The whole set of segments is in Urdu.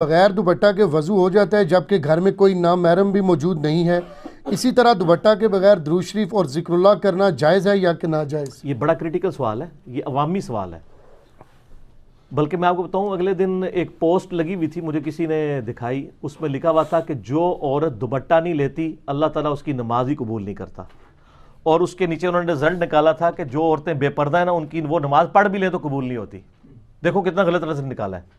بغیر دوپٹہ کے وضو ہو جاتا ہے جبکہ گھر میں کوئی نامحرم بھی موجود نہیں ہے، اسی طرح دوپٹہ کے بغیر درود شریف اور ذکر اللہ کرنا جائز ہے یا کہ ناجائز؟ یہ بڑا کریٹیکل سوال ہے، یہ عوامی سوال ہے۔ بلکہ میں آپ کو بتاؤں، اگلے دن ایک پوسٹ لگی ہوئی تھی، مجھے کسی نے دکھائی، اس میں لکھا ہوا تھا کہ جو عورت دوپٹہ نہیں لیتی اللہ تعالیٰ اس کی نماز ہی قبول نہیں کرتا، اور اس کے نیچے انہوں نے رزلٹ نکالا تھا کہ جو عورتیں بے پردہ ہیں نا، ان کی وہ نماز پڑھ بھی لیں تو قبول نہیں ہوتی۔ دیکھو کتنا غلط رزلٹ نکالا ہے۔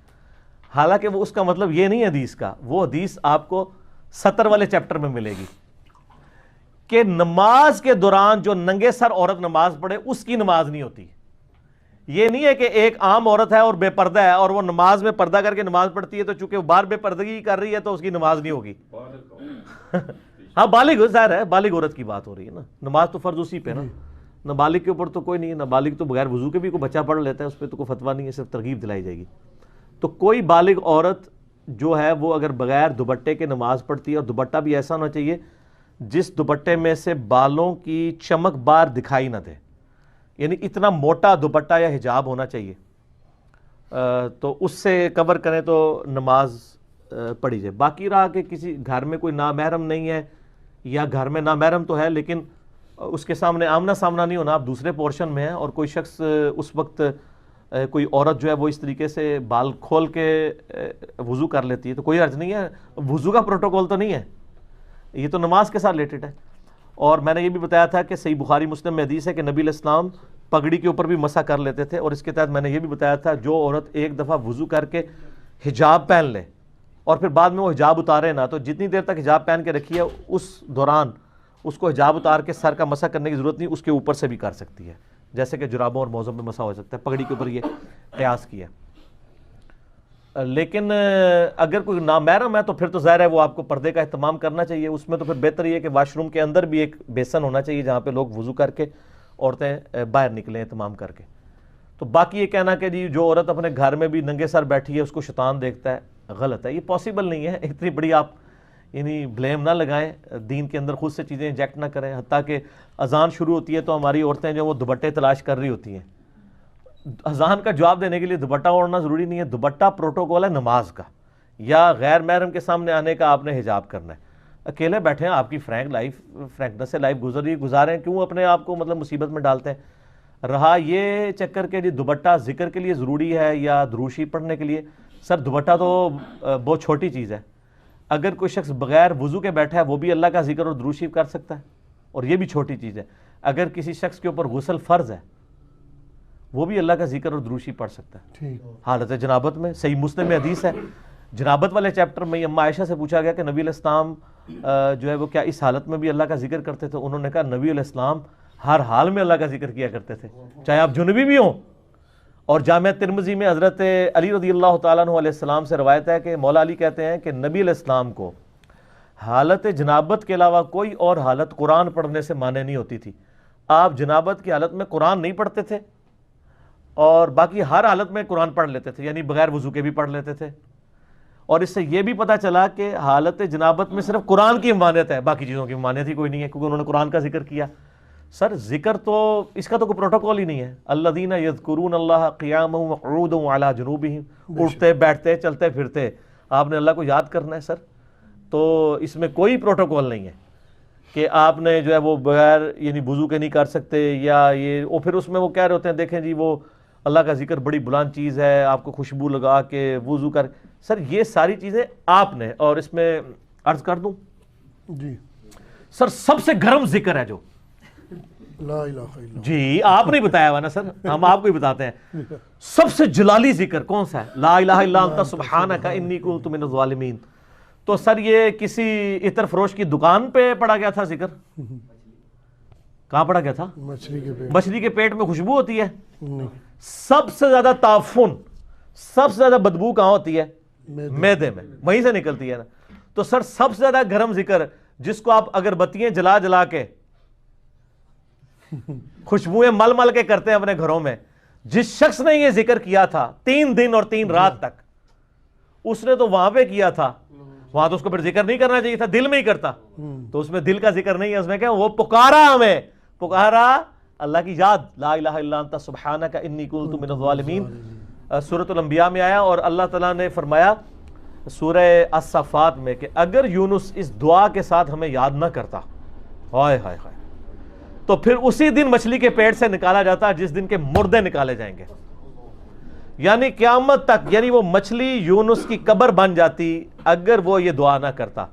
حالانکہ وہ اس کا مطلب یہ نہیں ہے حدیث کا، وہ حدیث آپ کو 70 والے چیپٹر میں ملے گی کہ نماز کے دوران جو ننگے سر عورت نماز پڑھے اس کی نماز نہیں ہوتی۔ یہ نہیں ہے کہ ایک عام عورت ہے اور بے پردہ ہے اور وہ نماز میں پردہ کر کے نماز پڑھتی ہے تو چونکہ وہ باہر بے پردگی کر رہی ہے تو اس کی نماز نہیں ہوگی۔ ہاں بالغ، ظاہر ہے بالغ عورت کی بات ہو رہی ہے نا، نماز تو فرض اسی پہ نا، نابالغ کے اوپر تو کوئی نہیں ہے، نابالغ تو بغیر وضو کے بھی کوئی بچہ پڑھ لیتا ہے، اس پہ تو کوئی فتویٰ نہیں ہے، صرف ترغیب دلائی جائے گی۔ تو کوئی بالغ عورت جو ہے وہ اگر بغیر دوپٹے کے نماز پڑھتی ہے، اور دوپٹہ بھی ایسا ہونا چاہیے جس دوپٹے میں سے بالوں کی چمک بار دکھائی نہ دے، یعنی اتنا موٹا دوپٹہ یا حجاب ہونا چاہیے، تو اس سے کور کریں تو نماز پڑھی جائے۔ باقی رہا کہ کسی گھر میں کوئی نامحرم نہیں ہے، یا گھر میں نامحرم تو ہے لیکن اس کے سامنے آمنا سامنا نہیں ہونا، آپ دوسرے پورشن میں ہیں، اور کوئی شخص اس وقت کوئی عورت جو ہے وہ اس طریقے سے بال کھول کے وضو کر لیتی ہے تو کوئی حرج نہیں ہے، وضو کا پروٹوکول تو نہیں ہے، یہ تو نماز کے ساتھ ریلیٹڈ ہے۔ اور میں نے یہ بھی بتایا تھا کہ صحیح بخاری مسلم میں حدیث ہے کہ نبی علیہ السلام پگڑی کے اوپر بھی مسح کر لیتے تھے، اور اس کے تحت میں نے یہ بھی بتایا تھا جو عورت ایک دفعہ وضو کر کے حجاب پہن لے اور پھر بعد میں وہ حجاب اتارے نا، تو جتنی دیر تک حجاب پہن کے رکھی ہے اس دوران اس کو حجاب اتار کے سر کا مسح کرنے کی ضرورت نہیں، اس کے اوپر سے بھی کر سکتی ہے، جیسے کہ جرابوں اور موزوں پہ مسح ہو سکتا ہے، پگڑی کے اوپر یہ قیاس کیا۔ لیکن اگر کوئی نامحرم ہے تو پھر تو ظاہر ہے وہ آپ کو پردے کا اہتمام کرنا چاہیے، اس میں تو پھر بہتر یہ ہے کہ واش روم کے اندر بھی ایک بیسن ہونا چاہیے جہاں پہ لوگ وضو کر کے عورتیں باہر نکلیں اہتمام کر کے۔ تو باقی یہ کہنا کہ جی جو عورت اپنے گھر میں بھی ننگے سر بیٹھی ہے اس کو شیطان دیکھتا ہے، غلط ہے، یہ پاسبل نہیں ہے، اتنی بڑی آپ یعنی بلیم نہ لگائیں، دین کے اندر خود سے چیزیں انجیکٹ نہ کریں۔ حتیٰ کہ اذان شروع ہوتی ہے تو ہماری عورتیں جو وہ دوپٹے تلاش کر رہی ہوتی ہیں، اذان کا جواب دینے کے لیے دوپٹہ اوڑھنا ضروری نہیں ہے، دوپٹہ پروٹوکول ہے نماز کا، یا غیر محرم کے سامنے آنے کا آپ نے حجاب کرنا ہے۔ اکیلے بیٹھے ہیں، آپ کی فرینکنس سے لائف گزاریں، کیوں اپنے آپ کو مطلب مصیبت میں ڈالتے ہیں؟ رہا یہ چکر کے جی دوپٹہ ذکر کے لیے ضروری ہے یا دروشی پڑھنے کے لیے، سر دوپٹہ تو بہت چھوٹی چیز ہے، اگر کوئی شخص بغیر وضو کے بیٹھا ہے وہ بھی اللہ کا ذکر اور درود شریف کر سکتا ہے، اور یہ بھی چھوٹی چیز ہے۔ اگر کسی شخص کے اوپر غسل فرض ہے وہ بھی اللہ کا ذکر اور درود شریف پڑھ سکتا ہے حالت جنابت میں۔ صحیح مسلم میں حدیث ہے، جنابت والے چیپٹر میں اما عائشہ سے پوچھا گیا کہ نبی علیہ السلام جو ہے وہ کیا اس حالت میں بھی اللہ کا ذکر کرتے تھے؟ انہوں نے کہا نبی علیہ السلام ہر حال میں اللہ کا ذکر کیا کرتے تھے، چاہے آپ جنبی بھی ہوں۔ اور جامع ترمذی میں حضرت علی رضی اللہ تعالیٰ عنہ علیہ السلام سے روایت ہے کہ مولا علی کہتے ہیں کہ نبی علیہ السلام کو حالت جنابت کے علاوہ کوئی اور حالت قرآن پڑھنے سے مانع نہیں ہوتی تھی، آپ جنابت کی حالت میں قرآن نہیں پڑھتے تھے اور باقی ہر حالت میں قرآن پڑھ لیتے تھے، یعنی بغیر وضو کے بھی پڑھ لیتے تھے۔ اور اس سے یہ بھی پتہ چلا کہ حالت جنابت میں صرف قرآن کی ممانعت ہے، باقی چیزوں کی ممانعت ہی کوئی نہیں ہے، کیونکہ انہوں نے قرآن کا ذکر کیا۔ سر ذکر تو اس کا تو کوئی پروٹوکول ہی نہیں ہے، الذین یذکرون اللہ قیاما وقعودا وعلی جنوبہم، اٹھتے بیٹھتے چلتے پھرتے آپ نے اللہ کو یاد کرنا ہے سر، تو اس میں کوئی پروٹوکول نہیں ہے کہ آپ نے جو ہے وہ بغیر یعنی وضو کے نہیں کر سکتے، یا یہ اور پھر اس میں وہ کہہ رہے ہوتے ہیں دیکھیں جی وہ اللہ کا ذکر بڑی بلند چیز ہے، آپ کو خوشبو لگا کے وضو کر، سر یہ ساری چیزیں آپ نے، اور اس میں عرض کر دوں جی سر سب سے گرم ذکر ہے جو لا الہ الا اللہ، جی آپ نہیں بتایا ہوا نا سر، ہم آپ کو ہی بتاتے ہیں، سب سے جلالی ذکر کون سا ہے؟ لا الہ الا انت سبحانک انی کنت من الظالمین۔ تو سر یہ کسی عطر فروش کی دکان پہ پڑا گیا تھا ذکر؟ کہاں پڑا گیا تھا؟ مچھلی کے پیٹ میں خوشبو ہوتی ہے؟ سب سے زیادہ تعفن، سب سے زیادہ بدبو کہاں ہوتی ہے؟ معدے میں، وہیں سے نکلتی ہے نا۔ تو سر سب سے زیادہ گرم ذکر جس کو آپ اگربتیاں جلا جلا کے خوشبوئیں مل مل کے کرتے ہیں اپنے گھروں میں، جس شخص نے یہ ذکر کیا تھا 3 دن اور 3 رات تک، اس نے تو وہاں پہ کیا تھا، وہاں تو اس کو پھر ذکر نہیں کرنا چاہیے تھا، دل میں ہی کرتا، تو اس میں دل کا ذکر نہیں ہے، اس میں کیا وہ پکارا، ہمیں پکارا اللہ کی یاد، لا الہ الا انت سبحانک انی کنت من الظالمین، سورۃ الانبیاء میں آیا، اور اللہ تعالیٰ نے فرمایا سورہ الصفات میں کہ اگر یونس اس دعا کے ساتھ ہمیں یاد نہ کرتا، ہائے ہائے ہائے، تو پھر اسی دن مچھلی کے پیٹ سے نکالا جاتا جس دن کے مردے نکالے جائیں گے، یعنی قیامت تک، یعنی وہ مچھلی یونس کی قبر بن جاتی اگر وہ یہ دعا نہ کرتا۔